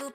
I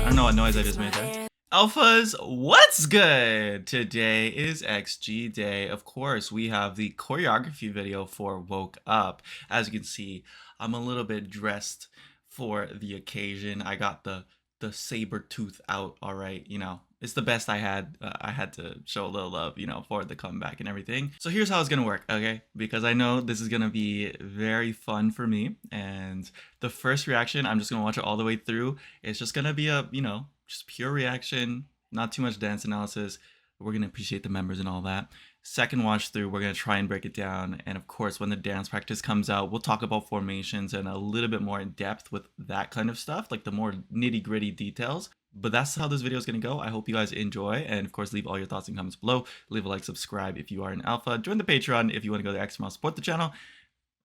don't know what noise I just made there. Alphas, what's good? Today is XG day. Of course, we have the choreography video for Woke Up. As you can see, I'm a little bit dressed for the occasion. I got the saber tooth out, all right, you know. It's the best I had. I had to show a little love, you know, for the comeback and everything. So here's how it's gonna work, okay? Because I know this is gonna be very fun for me. And the first reaction, I'm just gonna watch it all the way through. It's just gonna be a, you know, just pure reaction, not too much dance analysis. We're gonna appreciate the members and all that. Second watch through, we're gonna try and break it down. And of course, when the dance practice comes out, we'll talk about formations and a little bit more in depth with that kind of stuff, like the more nitty gritty details. But that's how this video is going to go. I hope you guys enjoy. And of course, leave all your thoughts and comments below. Leave a like, subscribe if you are an alpha. Join the Patreon if you want to go the extra mile, support the channel.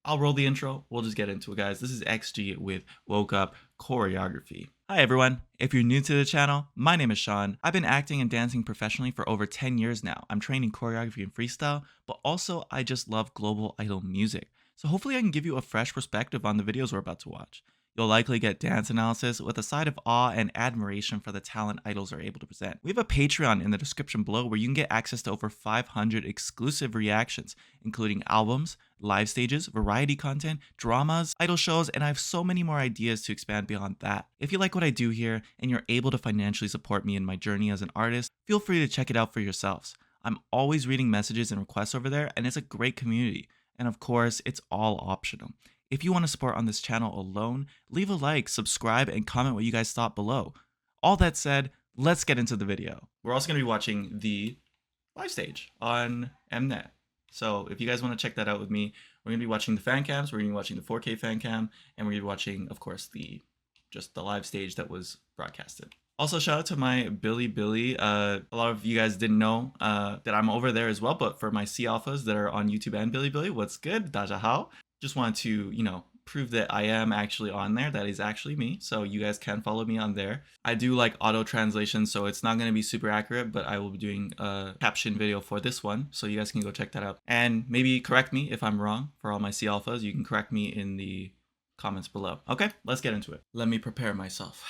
I'll roll the intro. We'll just get into it, guys. This is XG with Woke Up Choreography. Hi, everyone. If you're new to the channel, my name is Sean. I've been acting and dancing professionally for over 10 years now. I'm training choreography and freestyle, but also I just love global idol music. So hopefully I can give you a fresh perspective on the videos we're about to watch. You'll likely get dance analysis with a side of awe and admiration for the talent idols are able to present. We have a Patreon in the description below where you can get access to over 500 exclusive reactions, including albums, live stages, variety content, dramas, idol shows, and I have so many more ideas to expand beyond that. If you like what I do here and you're able to financially support me in my journey as an artist, feel free to check it out for yourselves. I'm always reading messages and requests over there, and it's a great community. And of course, it's all optional. If you want to support on this channel alone, leave a like, subscribe, and comment what you guys thought below. All that said, let's get into the video. We're also going to be watching the live stage on Mnet. So if you guys want to check that out with me, we're going to be watching the fan cams, we're going to be watching the 4K fan cam, and we're going to be watching, of course, just the live stage that was broadcasted. Also, shout out to my Billy. A lot of you guys didn't know that I'm over there as well, but for my C alphas that are on YouTube and Billy, what's good? Daja how? Just wanted to, you know, prove that I am actually on there. That is actually me. So you guys can follow me on there. I do like auto translation, so it's not going to be super accurate, but I will be doing a caption video for this one. So you guys can go check that out. And maybe correct me if I'm wrong. For all my C alphas, you can correct me in the comments below. Okay, let's get into it. Let me prepare myself.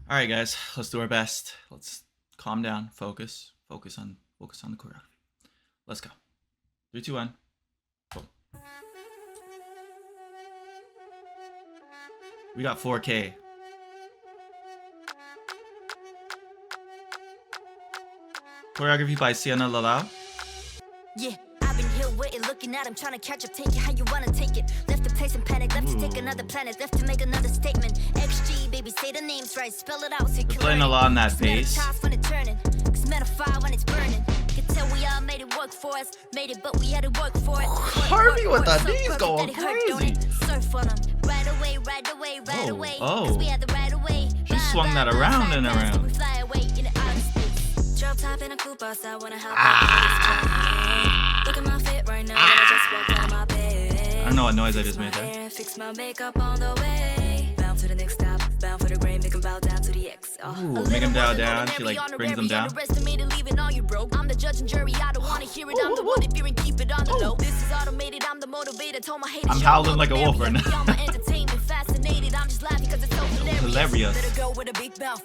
All right, guys, let's do our best. Let's calm down, focus on the choreography. Let's go. 3, 2, 1. Boom. We got 4K. Choreography by Sienna Lala. Yeah, I've been here waiting, looking at him, trying to catch up, take it how you wanna take it. Left to place and panic, left to take another planet, left to make another statement. XG, baby, say the names right, spell it out so you can playing a lot on that bass. When it's turning, cause metal fire when it's burning. Can tell we all made it work for us, made it, but we had to work for it. Harvey with the knees going crazy. Surf on them, right away. Cause we had the right away. She swung that around and around. We fly away in the outer space. Drop top in a coupe outside, wanna help. Look at my fit right now, I just walked out of my bed. I don't know what noise I just made there. Fix my makeup on the way. Bound to the next stop, bound for the grain, make him bow down to the X. Ooh, make him bow down. She like brings them down. I'm the judge and jury, I don't wanna hear it. I'm the one if you're in, keep it on the low. This is automated, I'm the motivator. Told my haters, I'm howling like a wolf right now. Fascinated, I'm just laughing because it's so hilarious. Let her go with a big mouth,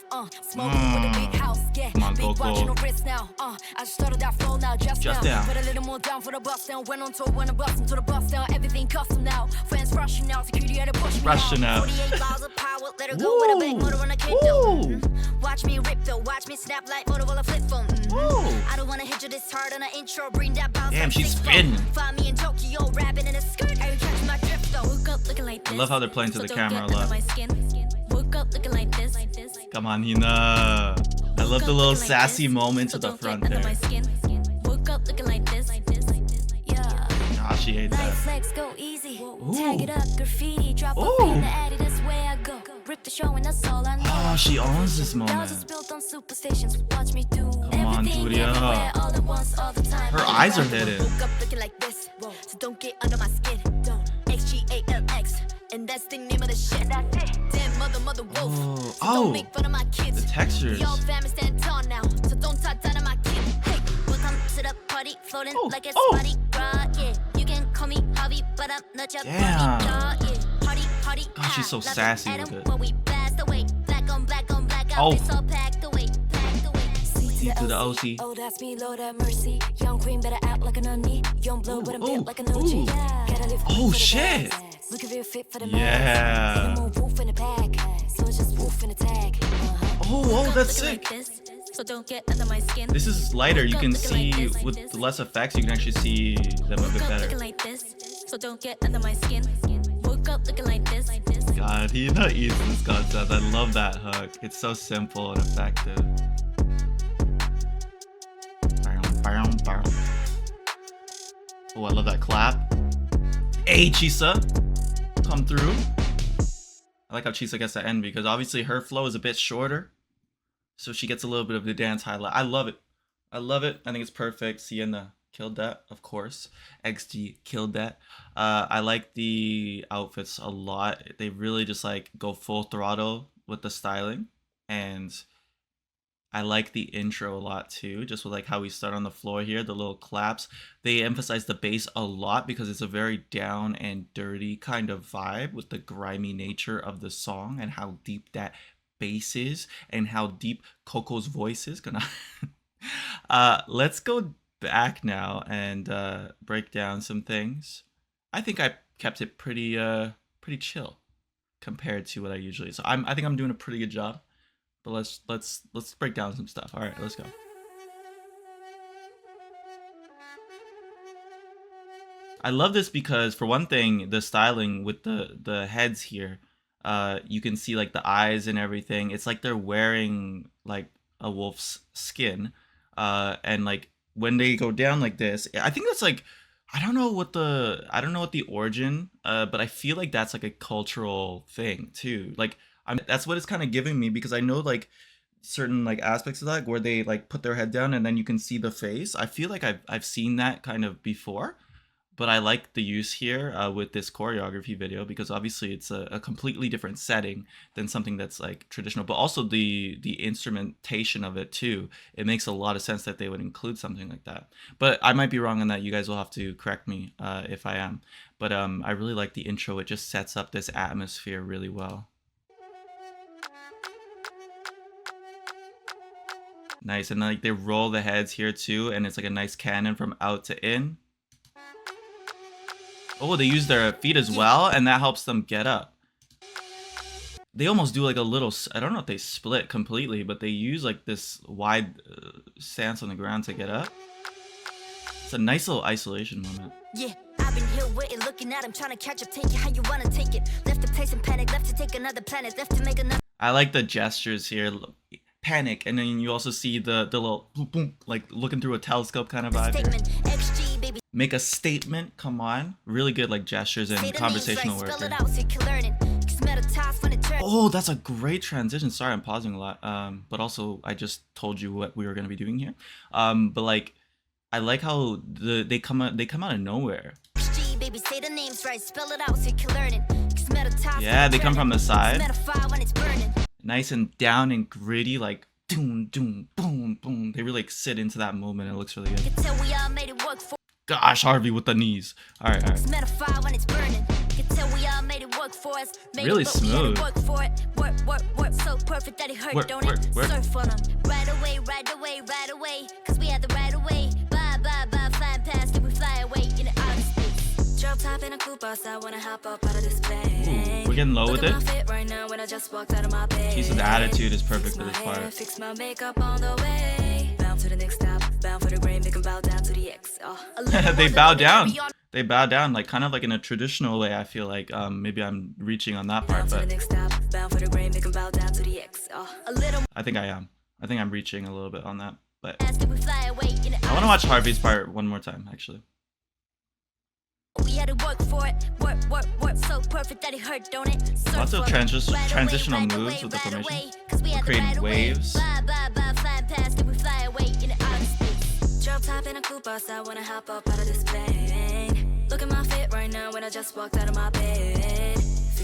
smoking with a big house, yeah. Come on, big watch Coco. on the wrist now, I started that flow now, just down. Put a little more down for the bus down. Went on tour, when I bust into the bus down. Everything custom now. Friends rushing out, security had to push me rushing out. 48 miles of power, let her go with a big motor on a kick though. Watch me rip though, watch me snap like Motorola flip phone. I don't wanna hit you this hard on an intro, bring that bounce. Damn, she's spinning. Find me in Tokyo, rapping in a skirt. I catch my drift though. Woke up looking like this. I love how they're playing to the camera a lot. Woke up looking like this. Come on, Hina. I love the little sassy moment to the front there. Woke up looking like this. Yeah. Nah, she ate that. Flex, go easy. Tag it up, graffiti, drop a pin, the that's where I go. Rip the show and that's all I know. Oh, she owns this moment. Built on superstitions. Watch me do. Come on, JURIA. Her eyes are hidden. Woke up looking like this, so don't get under my skin. XGALX, and that's the name of the shit. That's it. Damn mother wolf. So don't make fun of my kids. The textures. Y'all family stand tall now, so don't talk down on my kid. Hey, welcome to the party. floating Oh, like it's oh. Mardi Gras, yeah. You can call me Harvey, but I'm not your Damn. bodyguard, yeah. Party, Gosh, she's so sassy with it. When we blast away, black on black on black, Oh. outfits all packed away, packed away. C to the OC. Oh, that's me, Lord have mercy. Young queen better act like an onion. Young blow with a Ooh, bit like an OG. ooh. Gotta live Oh, for the shit. bags. Look if you're fit for the Yeah. max. More wolf in the pack, so it's just wolf in the tag. Oh, that's sick. So don't get under my skin. This is lighter. You can see with the less effects, you can actually see them a bit better. Like this, so don't get under my skin. Woke up looking like this. God, he not eats this concept. I love that hook. It's so simple and effective. Oh, I love that clap. Hey, CHISA, come through. I like how CHISA gets to end because obviously her flow is a bit shorter, so she gets a little bit of the dance highlight. I love it. I love it. I think it's perfect. Sienna killed that, of course. XG killed that. I like the outfits a lot. They really just like go full throttle with the styling, and I like the intro a lot too, just with like how we start on the floor here, the little claps. They emphasize the bass a lot because it's a very down and dirty kind of vibe with the grimy nature of the song and how deep that bass is and how deep Coco's voice is. Let's go back now and break down some things. I think I kept it pretty chill compared to what I usually. So I think I'm doing a pretty good job. But let's break down some stuff. All right, let's go. I love this because for one thing, the styling with the heads here, you can see like the eyes and everything. It's like they're wearing like a wolf's skin, and like when they go down like this, I think that's like I don't know what the origin, but I feel like that's like a cultural thing too. Like that's what it's kind of giving me because I know like certain like aspects of that where they like put their head down and then you can see the face. I feel like I've seen that kind of before, but I like the use here with this choreography video because obviously it's a completely different setting than something that's like traditional, but also the instrumentation of it too. It makes a lot of sense that they would include something like that, but I might be wrong on that. You guys will have to correct me if I am, but I really like the intro. It just sets up this atmosphere really well. Nice, and like they roll the heads here too, and it's like a nice cannon from out to in. Oh, they use their feet as well, and that helps them get up. They almost do like a little, I don't know if they split completely, but they use like this wide stance on the ground to get up. It's a nice little isolation moment. Yeah, I've been here waiting, looking at him, trying to catch up, take it how you wanna take it. Left the place in panic, left to take another planet, left to make another. I like the gestures here. Panic, and then you also see the little boom, boom, like looking through a telescope kind of vibe here. XG, baby. Make a statement, come on. Really good like gestures and conversational work here. Oh, that's a great transition. Sorry, I'm pausing a lot. But also I just told you what we were gonna be doing here. But like I like how they come out of nowhere. XG, baby, say the names right, spell it out so you can learn it. Yeah, they come from the side. Nice and down and gritty, like doom, doom, boom, boom. They really like sit into that moment. It looks really good. Gosh, Harvey with the knees. All right, all right. Really smooth. Work, so perfect that it hurt, don't it? Surf on them. Right away, cause we had the right away. Bye, flying past, we fly away in the outer space. Drop top in a coupe, I wanna hop up out of this plane. We're getting low with it. CHISA's attitude is perfect for this part. Fix my makeup on the way. Bound to the next stop, bound for the grain, make them bow down to the X. They bow down. They bow down, like kind of like in a traditional way. I feel like maybe I'm reaching on that part, but I think I am. I think I'm reaching a little bit on that, but I want to watch Harvey's part one more time, actually. We had to work for it, work so perfect that it hurt, don't it? Lots of transitional moves with the formation. We're creating waves. Flying past it, we fly away in the outer space. Drop top in a coupe, I wanna hop up out of this plane. Look at my fit right now when I just walked out of my bed.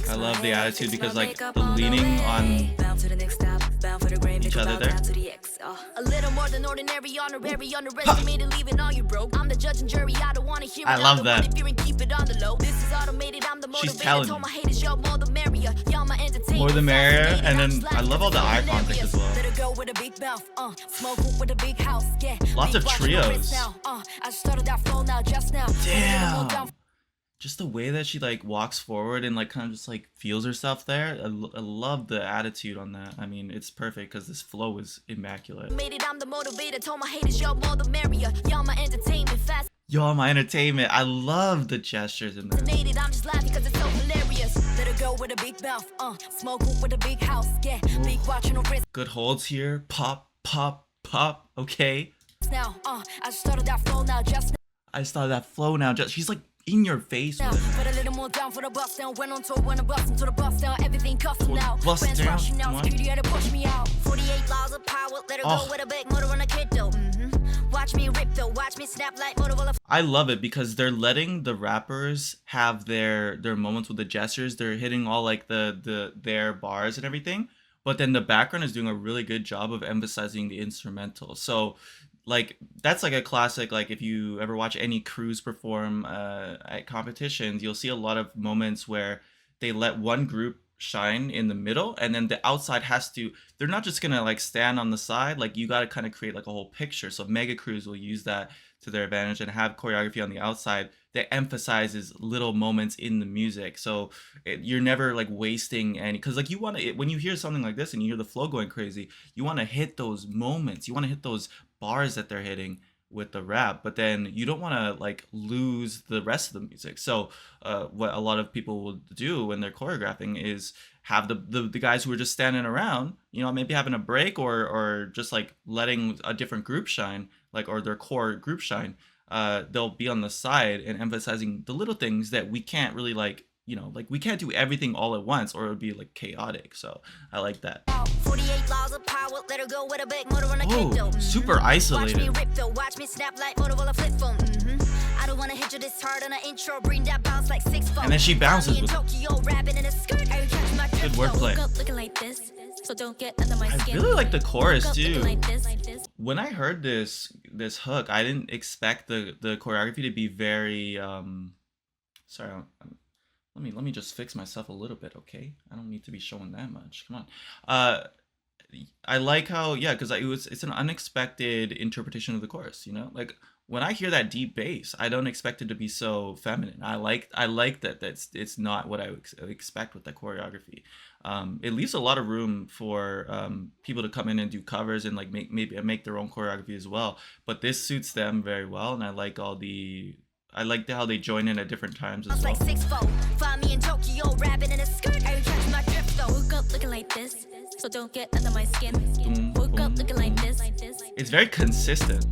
I love the attitude because like the leaning on bound to the next stop, bound for the grave, each other there. To the X. A little more than ordinary, honorary, underestimated, leaving all you broke. I'm the judge and jury, I don't want to hear it. I love that. If you're keep it on the low. This is automated, I'm the motivator. She's telling Told my haters, yo, more the merrier. Y'all my entertainment. More the merrier, and then I love all the eye contact as well. Let her go with a big mouth, smoke with a big house, yeah. Lots of trios. I started that flow now, just now. Damn. Just the way that she like walks forward and like kind of just like feels herself there. I love the attitude on that. I mean, it's perfect because this flow is immaculate. Made it, I'm the motivator. Told my haters, yo, more the merrier. Y'all my entertainment, fast. Yo, my entertainment. I love the gestures in there. I'm just laughing because it's so hilarious. Let her go with a big mouth, smoke with a big house, yeah. Big watch, no wrist. Good holds here. Pop, pop, pop. Okay. Now, I started that flow now, just now. I started that flow now. Just she's like in your face with it. Put a little more down for the bus down. Went on tour, when I bust into the bus down. Everything custom now. Bust Friends down. rushing now. Security had to push me out. 48 laws of power. Let her go with a big motor on a kid though. Watch me rip though. Watch me snap like Motorola. I love it because they're letting the rappers have their moments with the gestures. They're hitting all like their bars and everything. But then the background is doing a really good job of emphasizing the instrumental. So like that's like a classic. Like if you ever watch any crews perform at competitions, you'll see a lot of moments where they let one group shine in the middle and then the outside has to, they're not just gonna like stand on the side. Like you got to kind of create like a whole picture. So mega crews will use that to their advantage and have choreography on the outside that emphasizes little moments in the music. So you're never like wasting any, because like you want to, when you hear something like this and you hear the flow going crazy, you want to hit those moments, you want to hit those bars that they're hitting with the rap, but then you don't want to like lose the rest of the music. So what a lot of people will do when they're choreographing is have the guys who are just standing around, you know, maybe having a break or just like letting a different group shine, like, or their core group shine. They'll be on the side and emphasizing the little things that we can't really like, you know, like we can't do everything all at once or it would be like chaotic. So I like that. 48 laws of power, let her go with a big motor on a kid though. Super isolated. Watch me rip though, watch me snap like Motorola flip phone. I don't wanna hit you this hard on an intro, bring that bounce like 6 foot. And then she bounces with Tokyo, rapping in a skirt. good wordplay. Looking like this, so don't get under my skin. I really like the chorus too. When I heard this hook, I didn't expect the choreography to be very sorry. Let me just fix myself a little bit, okay? I don't need to be showing that much. Come on. I like how, yeah, because it's an unexpected interpretation of the chorus, you know? Like when I hear that deep bass, I don't expect it to be so feminine. I like that it's not what I expect with the choreography. It leaves a lot of room for people to come in and do covers and like make their own choreography as well. But this suits them very well, and I like how they join in at different times as well. Like 6'4", find me in Tokyo, rapping in a skirt. I catch my drift though. Woke up looking like this, so don't get under my skin. Woke up looking like this. It's very consistent,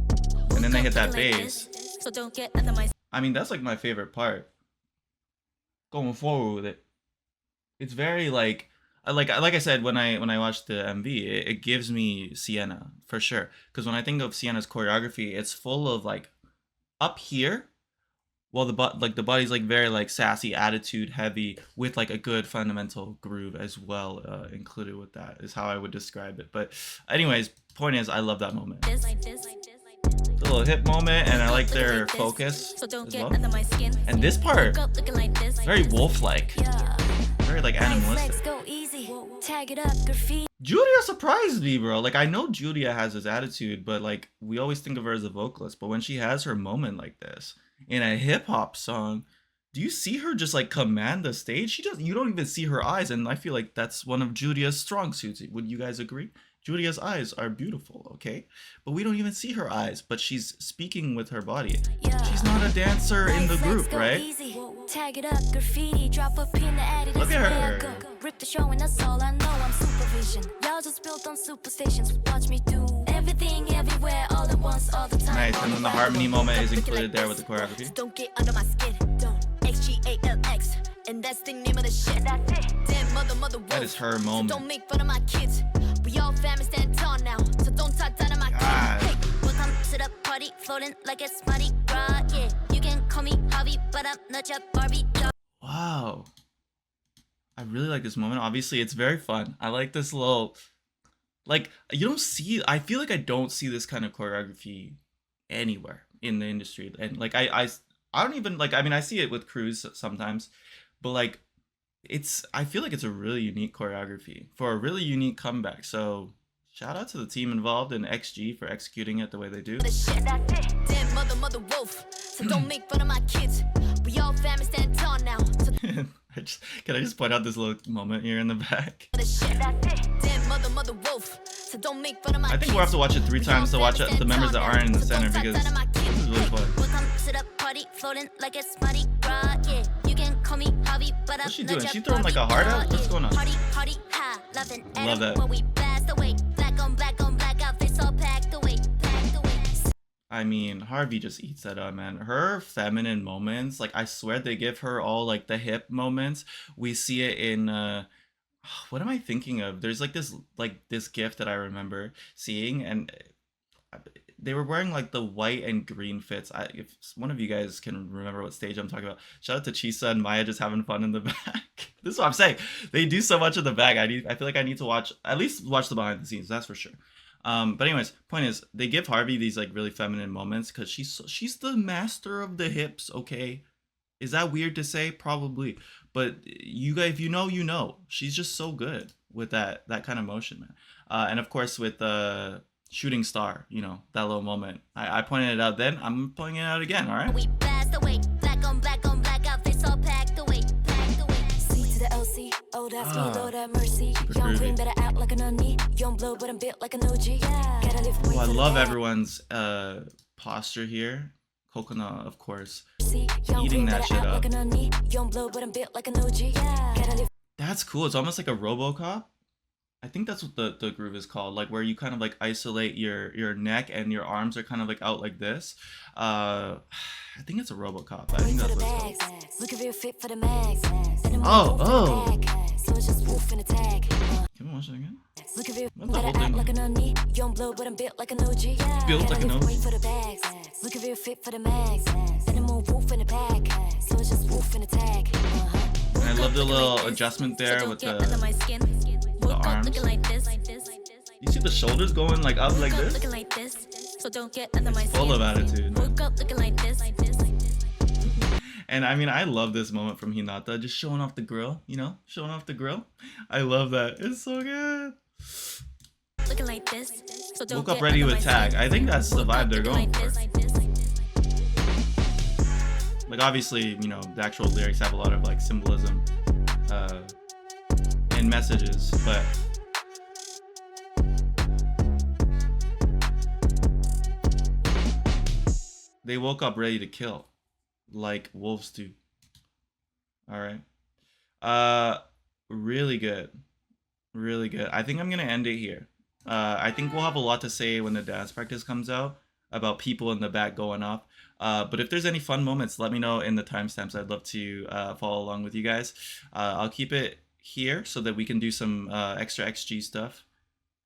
and then they hit that bass. So don't get under my. I mean, that's like my favorite part. Going forward with it, it's very like I said when I watched the MV, it gives me Sienna for sure. Because when I think of Sienna's choreography, it's full of like up here. Well, the body's like very like sassy, attitude heavy with like a good fundamental groove as well included with that is how I would describe it. But anyways, point is I love that moment. The little hip moment, and I like their focus as well. And this part, very wolf-like, very like animalistic. Juria surprised me, bro. Like I know Juria has this attitude, but like we always think of her as a vocalist. But when she has her moment like this in a hip hop song, do you see her just like command the stage? You don't even see her eyes, and I feel like that's one of Juria's strong suits. Would you guys agree? Juria's eyes are beautiful, okay? But we don't even see her eyes, but she's speaking with her body. She's not a dancer in the group, right? Tag it up, graffiti, drop a pin to add it. Look at her. Rip the show and that's all I know. I'm supervision. Y'all just built on superstations. Watch me do everything, everywhere, all at once, all the time. Nice, and then the harmony moment is included there with the choreography. Don't get under my skin. Don't. XGALX. And that's the name of the shit. That's it. Damn mother. That is her moment. Don't make fun of my kids. We all family stand tall now. So don't talk down on my kids. Hey, welcome to the party, floating like it's Mardi Gras. Yeah, you can call me Harvey, but I'm not your Barbie doll. Wow. I really like this moment. Obviously, it's very fun. I like this little, like, you don't see, I feel like I don't see this kind of choreography anywhere in the industry. And like, I don't even, like, I mean, I see it with crews sometimes, but like, I feel like it's a really unique choreography for a really unique comeback. So shout out to the team involved in XG for executing it the way they do. Damn mother wolf. So don't make fun of my kids. We all family stand tall now. Can I just point out this little moment here in the back? Damn mother wolf. So don't make fun of my I think we'll have to watch it 3 times to watch the members that aren't in the center because this is really fun. What's she doing? She throwing like a heart out? What's going on? I love that. I mean, Harvey just eats that up, man. Her feminine moments, like I swear they give her all like the hip moments. We see it in what am I thinking of? There's like this GIF that I remember seeing, and they were wearing like the white and green fits. If one of you guys can remember what stage I'm talking about, shout out to CHISA and Maya just having fun in the back. This is what I'm saying. They do so much in the back. I feel like I need to at least watch the behind the scenes. That's for sure. But anyways, point is they give Harvey these like really feminine moments because she's the master of the hips. Okay, is that weird to say? Probably, but you guys, if you know, she's just so good with that kind of motion, man. And of course with Shooting Star, you know, that little moment. I pointed it out then. I'm pointing it out again. All right. We blast away, black on black outfits all packed away. C to the LC, oh that's me, Lord have mercy. Young queen better act like an onion. Young blow, but I'm built like an OG. Gotta live I love everyone's posture here. COCONA, of course, eating that shit up. Young blow, but I'm built like an OG. That's cool. It's almost like a RoboCop. I think that's what the groove is called, like where you kind of like isolate your neck and your arms are kind of like out like this. I think it's a RoboCop. I think that's what it's called. Look at real fit for the mags. Oh. So it's just wolf in attack. Can we watch it again? Look at real What's the whole thing? like an onion. Young blow, but I'm built like an OG. Built like an OG. For the bags. Look at real fit for the mags. And I'm more wolf in the pack. So it's just wolf in attack. And I love the little adjustment there with the arms. You see the shoulders going like up like this? It's full of attitude, man. And I mean, I love this moment from Hinata, just showing off the grill, you know? Showing off the grill. I love that. It's so good. Woke up ready to attack. I think that's the vibe they're going for. Like, obviously, you know, the actual lyrics have a lot of like symbolism and messages, but they woke up ready to kill like wolves do. All right. Really good. Really good. I think I'm gonna end it here. I think we'll have a lot to say when the dance practice comes out about people in the back going off. But if there's any fun moments, let me know in the timestamps. I'd love to follow along with you guys. I'll keep it here so that we can do some extra XG stuff.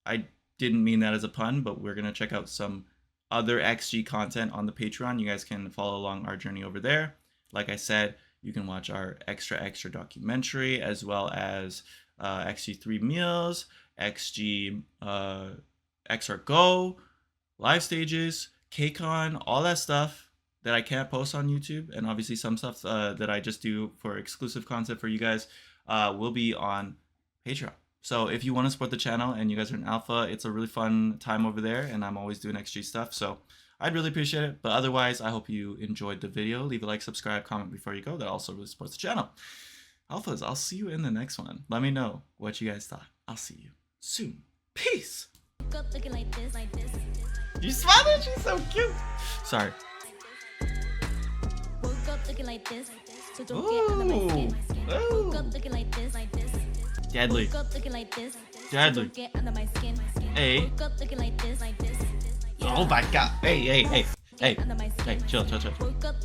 I didn't mean that as a pun, but we're gonna check out some other XG content on the Patreon. You guys can follow along our journey over there. Like I said, you can watch our extra documentary as well as XG3 meals, XG XR Go, live stages, KCON, all that stuff that I can't post on YouTube, and obviously some stuff that I just do for exclusive content for you guys will be on Patreon. So if you want to support the channel and you guys are in alpha, it's a really fun time over there, and I'm always doing XG stuff, so I'd really appreciate it. But otherwise, I hope you enjoyed the video. Leave a like, subscribe, comment before you go. That also really supports the channel. Alphas, I'll see you in the next one. Let me know what you guys thought. I'll see you soon. Peace. You smiling? She's so cute. Sorry. Woke up looking like this, so don't get under my skin. Woke up looking like this, Deadly. Woke up looking like this, Deadly. so don't get under my skin. Hey. Woke up looking like this. Oh my god. Hey. Hey, chill. Woke up